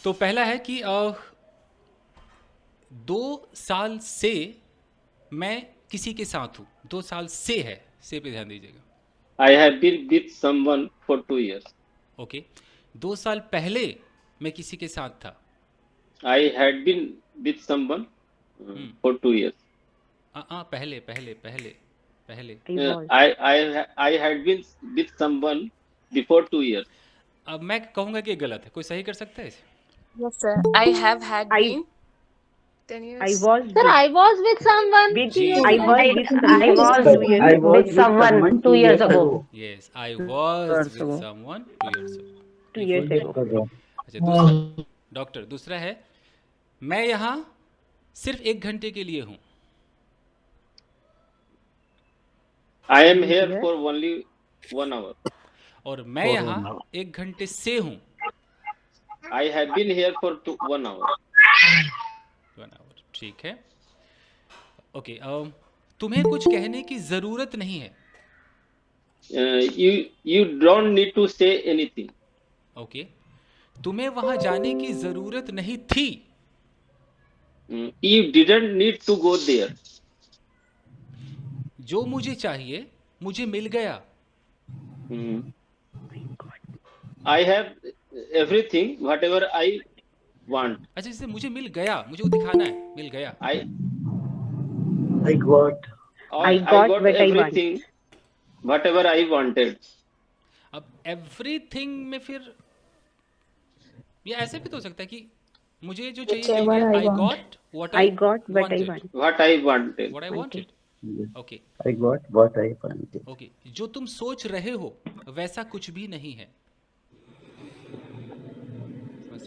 तो पहला है कि 2 साल से मैं किसी के साथ हूँ। 2 साल से है, से पे ध्यान दीजिएगा। I have been with someone for 2 years. Okay. 2 साल पहले मैं किसी के साथ था। I had been with someone hmm. for 2 years. पहले पहले पहले पहले। I was. I had been with someone before 2 years. अब मैं कहूँगा कि ये गलत है, कोई सही कर सकता है इसे? Yes, sir. I have had I been 10 I years. was Sir, with I was with someone with जी few I जी। was I with I someone was 2 years I ago. was with someone 2 years ago. Yes, I was 2 years with ago. Someone 2 years ago। 2 ये years फर्क ago. है। अच्छा, दूसरा doctor, दूसरा है मैं यहाँ सिर्फ 1 घंटे के लिए हूँ। I am I am here here. for only 1 hour. और मैं यहाँ 1 घंटे से हूँ। I have been here for 1 hour. 1 hour, ठीक है। ओके, तुम्हें कुछ कहने की ज़रूरत नहीं है। You don't need to say anything. Okay, तुम्हें वहाँ जाने की ज़रूरत नहीं थी। You didn't need to go there. जो मुझे चाहिए मुझे मिल गया। I have everything, whatever I want. अच्छा, जैसे मुझे मिल गया, मुझे वो दिखाना है, मिल गया। I got I got what I want. everything, whatever I wanted. अब एवरीथिंग में फिर ये ऐसे भी तो हो सकता है कि मुझे जो चाहिए मिल Whichever गया। I I want. Got what I got what I want. What I wanted. What I wanted. Okay I got what I wanted. Okay, जो तुम सोच रहे हो वैसा कुछ भी नहीं है।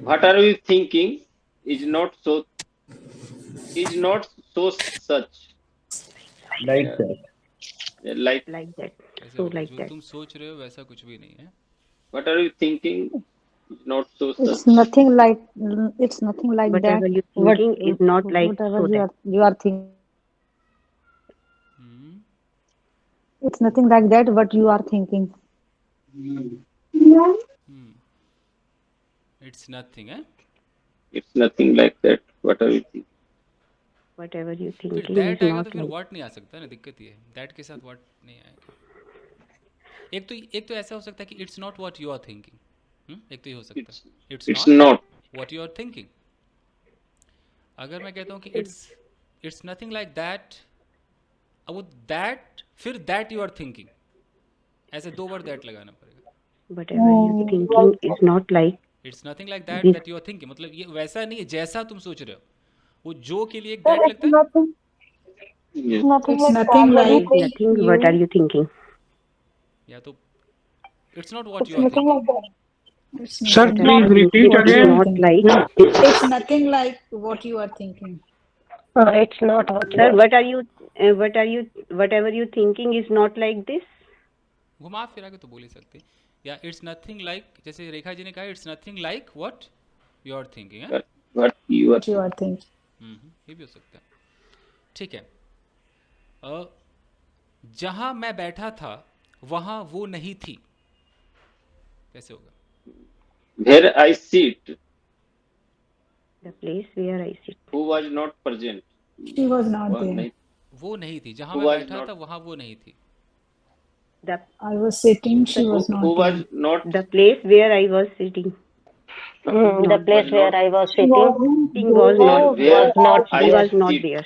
What are you thinking is not so such. Like that. Like Like that. कैसे So होगा? like जो that. तुम सोच रहे हो वैसा कुछ भी नहीं है। what are you thinking is not so It's such. nothing like it's nothing like Whatever that. you're What thinking is not like whatever so that. you are thinking. Hmm, It's nothing like that. What you are thinking. It's nothing है। It's nothing like that. What are you thinking? Whatever you're फिर thinking that is आएगा तो not फिर like. What नहीं आ सकता ना, दिक्कत ये है। दैट के साथ व्हाट नहीं आएगा। एक तो ऐसा हो सकता है कि it's not what you are thinking. एक तो ये हो सकता It's है it's it's not not. What you are thinking. अगर मैं कहता हूँ कि इट्स नथिंग लाइक दैट, अब वो दैट फिर दैट यू आर थिंकिंग, ऐसे 2 बार दैट लगाना पड़ेगा। Whatever you're thinking is not like it's nothing like that this. That you are thinking, मतलब ये वैसा नहीं है जैसा तुम सोच रहे हो। वो जो के लिए एक दैट लगता है। Yes. It's nothing like It's nothing. What are you thinking? या तो it's not what you are thinking. it's Sir, nothing What are please you repeat thinking is again. not like. it's nothing like what you are thinking. It's not what Sir, whatever you thinking is not like this. घुमा फिरा के तो बोल ही सकते हैं। या it's nothing like, जैसे रेखा जी ने कहा, it's nothing like what you are thinking है। What you are. What you are thinking. ये भी हो सकता है। ठीक है। जहां मैं बैठा था वहां वो नहीं थी, कैसे होगा? Where I sit, The place where I sit. who was not present. She was not वह there. नहीं- वो नहीं थी, जहां Who मैं was बैठा not- था वहां वो नहीं थी। The I was sitting. She who, was not who was there. not the place where I was sitting. the place was where not- I was sitting Sitting was not. where not I He was not sit. there.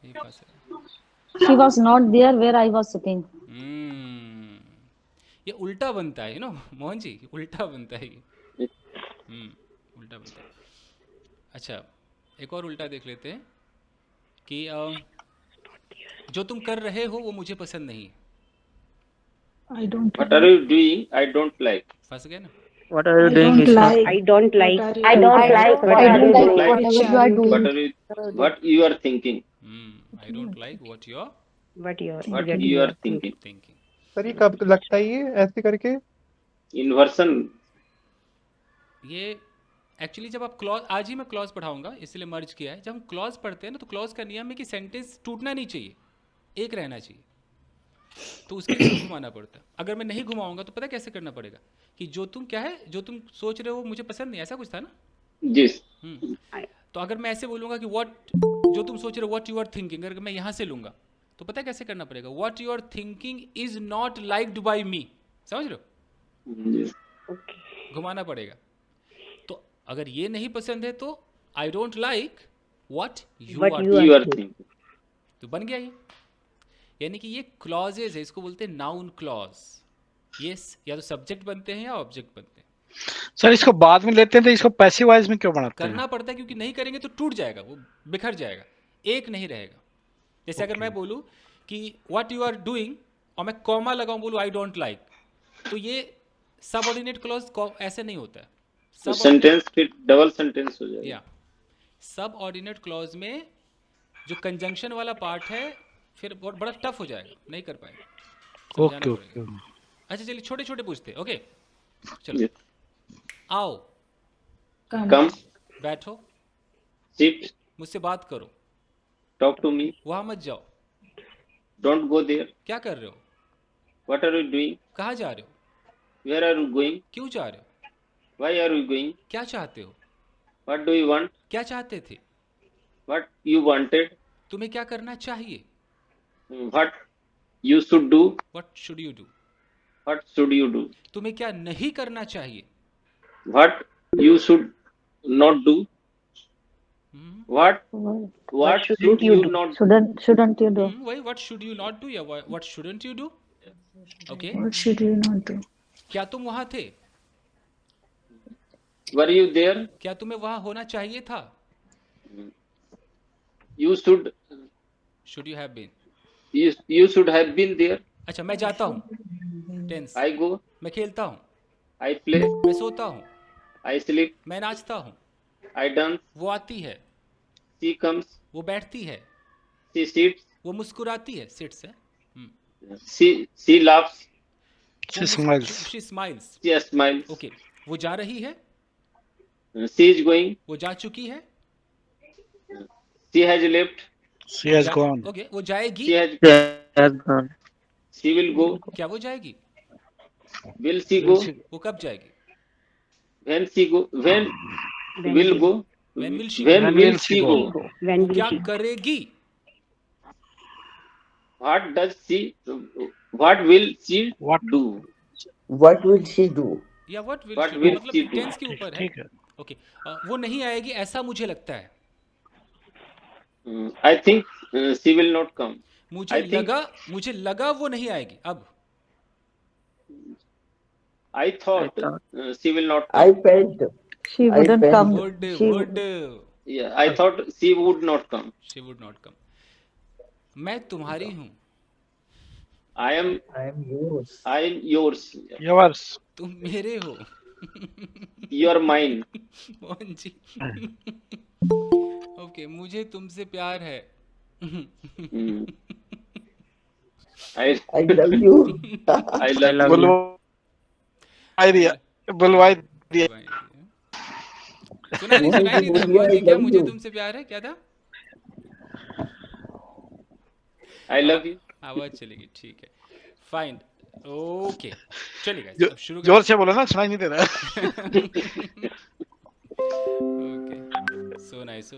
ये फंस है। She was not there where I was sitting. ये उल्टा बनता है, मोहन जी, उल्टा बनता है ये। उल्टा बनता है। अच्छा, एक और उल्टा देख लेते हैं कि जो तुम कर रहे हो वो मुझे पसंद नहीं है। I don't. What are you doing? I don't like. फंस गए ना? what are you I doing don't is not like. I don't like. What are I you don't doing? like what I are you don't like doing. like- whatever you are doing. What are you? What you are thinking? I don't like what you are What you are. What what you are thinking? Thinking. Sir ये कब लगता है ये ऐसे करके? Inversion. ये actually जब आप क्लॉज, आज ही मैं क्लॉज पढ़ाऊंगा इसलिए मर्ज किया है। जब हम क्लॉज पढ़ते हैं ना, तो क्लॉज का नियम है कि सेंटेंस टूटना नहीं चाहिए, एक रहना चाहिए। तो उसके लिए घुमाना पड़ता है। अगर मैं नहीं घुमाऊंगा तो पता कैसे करना पड़ेगा कि जो तुम क्या है, जो तुम सोच रहे हो वो मुझे पसंद नहीं, ऐसा कुछ था ना? Yes. तो अगर मैं ऐसे बोलूँगा कि जो तुम सोच रहे हो व्हाट यू आर थिंकिंग, अगर मैं यहाँ से लूँगा तो पता है कैसे करना पड़ेगा? What you are thinking is not liked by me, समझ रहे हो? Yes. Okay. घुमाना पड़ेगा। तो अगर ये नहीं पसंद है तो I don't like what you What are, you are You are thinking. thinking. तो बन गया ये। यानी कि ये क्लॉजेज है, इसको बोलते हैं नाउन क्लॉज। ये या तो सब्जेक्ट बनते हैं या ऑब्जेक्ट बनते हैं। सर इसको बाद में लेते हैं तो इसको पैसिव वॉइस में क्यों बनाते हैं? करना पड़ता है क्योंकि नहीं करेंगे तो टूट जाएगा, वो बिखर जाएगा, एक नहीं रहेगा। जैसे अगर मैं बोलूँ कि व्हाट यू आर डूइंग और मैं कॉमा लगाऊं, बोलूँ आई डोंट लाइक, तो ये सबऑर्डिनेट क्लॉज ऐसे नहीं होता है। तो सेंटेंस फिर डबल सेंटेंस हो जाएगा। या सबऑर्डिनेट क्लॉज में जो कंजंक्शन वाला पार्ट है फिर बहुत बड़ा टफ हो जाएगा, नहीं कर पाएगा, समझाना ओके पड़ेगा। ओके। अच्छा चलिए छोटे छोटे पूछते हैं। ओके चलो, Yes. आओ, Come, बैठो, sit, मुझसे बात करो, talk to me. वहां मत जाओ, Don't go there. क्या कर रहे हो, What are you doing? कहाँ जा रहे हो, Where are you going? क्यों जा रहे हो, Why are you going? क्या चाहते हो, What do you want? क्या चाहते थे, What you wanted? तुम्हें क्या करना चाहिए, What you should do? What should you do, What should you do? तुम्हें क्या नहीं करना चाहिए, What you should not do? Hmm, What should you not do? Shouldn't you do? वही what should you not do या what shouldn't you do. Okay, What should you not do? क्या तुम वहां थे, Were you there? क्या तुम्हें वहां होना चाहिए था, You should should you have been. you should have been there. अच्छा मैं जाता हूँ, टेंस, I go. मैं खेलता हूँ, I play. मैं सोता हूँ, I sleep. मैं नाचता हूँ, I dance. वो आती है, She comes. वो बैठती है, She sits. वो मुस्कुराती है, सिट्स है, She laughs. She smiles. She smiles. She smiles. Okay, वो जा रही है, She is going. वो जा चुकी है, She has left. She has gone. Okay, वो जाएगी, She has. Has gone. She will go. क्या वो जाएगी, Will she go? वो कब जाएगी, When she go? When When will go? When will she When When will will she she go? go? When वो will क्या she? करेगी, What does she? What will she What? do? What will she do? या what will What she, will मतलब she do? Tense के ऊपर है। ठीक है। ओके, वो नहीं आएगी ऐसा मुझे लगता है, I think she will not come. I think- मुझे लगा वो नहीं आएगी। अब I thought she will not I come. felt. She I wouldn't felt- come. Would She would Yeah, I thought she would not come. She would not come. मैं तुम्हारी हूँ, I am yours. yours. Yours. तुम मेरे हो, You are mine. Mohan ji. Okay, मुझे तुमसे प्यार है। Hmm. I love you. I love you. बुलवाई दिया, बुलवाई दिया। सुना नहीं था मोहन जी, क्या मुझे तुमसे प्यार है, क्या था? I love you. आवाज चलेगी, ठीक है, फाइन, ओके चलेगा, अब शुरू जोर से बोलो ना, सुनाई नहीं दे रहा। Okay, so nice.